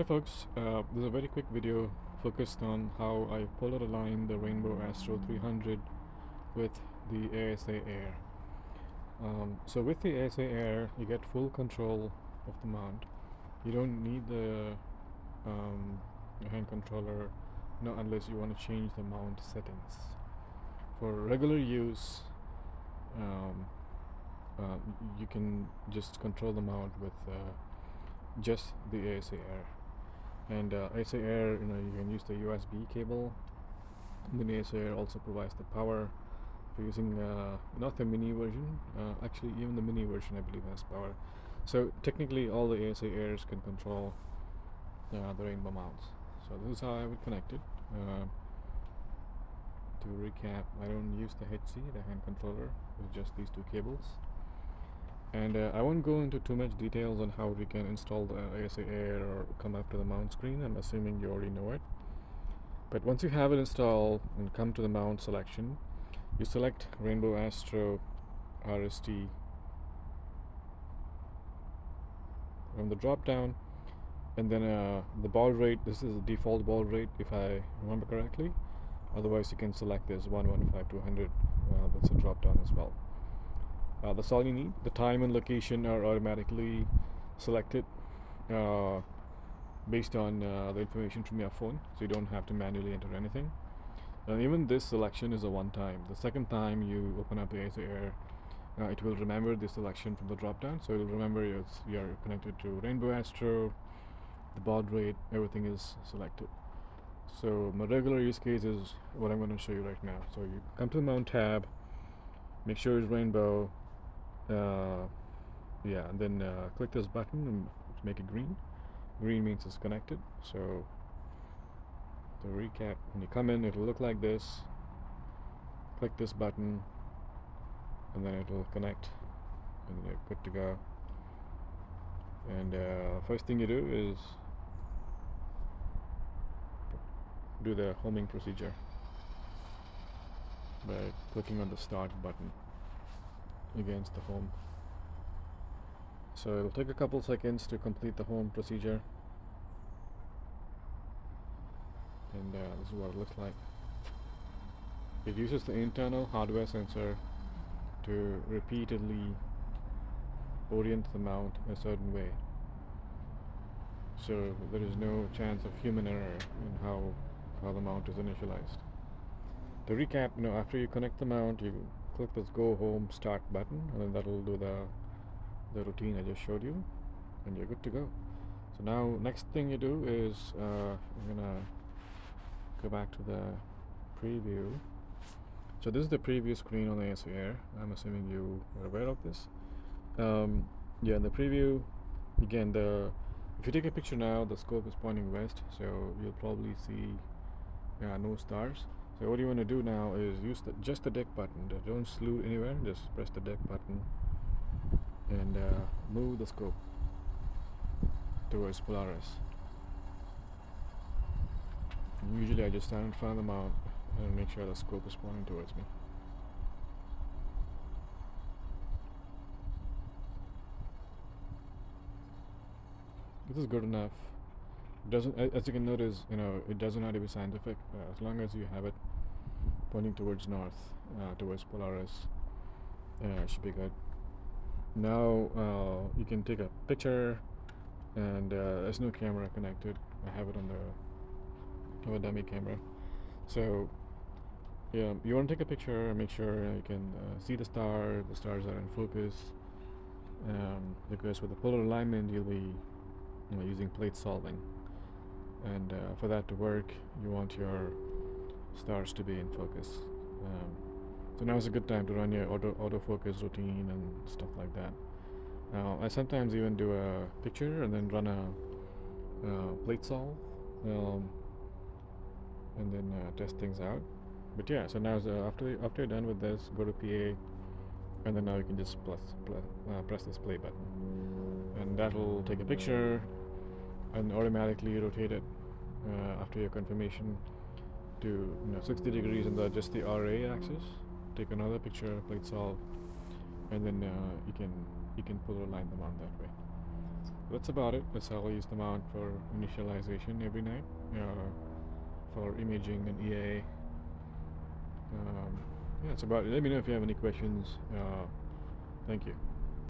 Hi folks, this is a very quick video focused on how I polar align the Rainbow Astro 300 with the ASIAIR. So with the ASIAIR, you get full control of the mount. You don't need the hand controller, unless you want to change the mount settings. For regular use, um, you can just control the mount with just the ASIAIR. And ASIAIR, you can use the USB cable. And then ASIAIR also provides the power for using not the mini version. Actually, even the mini version, I believe, has power. So technically, all the ASIAIRs can control the rainbow mounts. So this is how I would connect it. To recap, I don't use the HC, the hand controller, with just these two cables. And I won't go into too much details on how we can install the ASIAIR or come up to the mount screen. I'm assuming you already know it. But once you have it installed and come to the mount selection, you select Rainbow Astro RST from the drop down, and then the baud rate. This is the default baud rate, if I remember correctly. Otherwise, you can select this 115-200. That's a drop down as well. That's all you need. The time and location are automatically selected based on the information from your phone, so you don't have to manually enter anything. And even this selection is a one time. The second time you open up the ASIAIR, it will remember the selection from the drop down, so it will remember you're connected to Rainbow Astro, the baud rate, everything is selected. So my regular use case is what I'm going to show you right now. So you come to the mount tab, make sure it's rainbow, and then click this button and make it green. Green means it's connected. So to recap, when you come in, it'll look like this. Click this button and then it'll connect and you're good to go. And first thing you do is do the homing procedure by clicking on the start button against the home. So it'll take a couple seconds to complete the home procedure, and this is what it looks like. It uses the internal hardware sensor to repeatedly orient the mount a certain way, so there is no chance of human error in how the mount is initialized. To recap, after you connect the mount, you click this go home start button, and then that'll do the routine I just showed you, and you're good to go. So now next thing you do is I'm gonna go back to the preview. So this is the preview screen on the ASIAIR. I'm assuming you are aware of this. In the preview, again, if you take a picture now, the scope is pointing west, so you'll probably see no stars. So what you want to do now is use just the deck button. Don't slew anywhere, just press the deck button and move the scope towards Polaris. And usually I just stand in front of the mount and make sure the scope is pointing towards me. This is good enough. It doesn't, as you can notice, it doesn't have to be scientific. As long as you have it pointing towards north, towards Polaris, it should be good. Now you can take a picture, and there's no camera connected. I have it on a dummy camera. So you want to take a picture and make sure you can see the stars. The stars are in focus, because with the polar alignment you'll be using plate solving, and for that to work, you want your stars to be in focus. So now is a good time to run your autofocus routine and stuff like that. Now I sometimes even do a picture and then run a plate solve, and then test things out. But yeah, so now after you're done with this, go to PA, and then now you can just press this play button, and that'll take a picture and automatically rotate it after your confirmation to 60 degrees on just the RA axis. Take another picture, plate solve, and then you can polar align them on that way. that's about it. That's how I use the mount for initialization every night, for imaging and EA. Yeah, that's about it. Let me know if you have any questions. Thank you.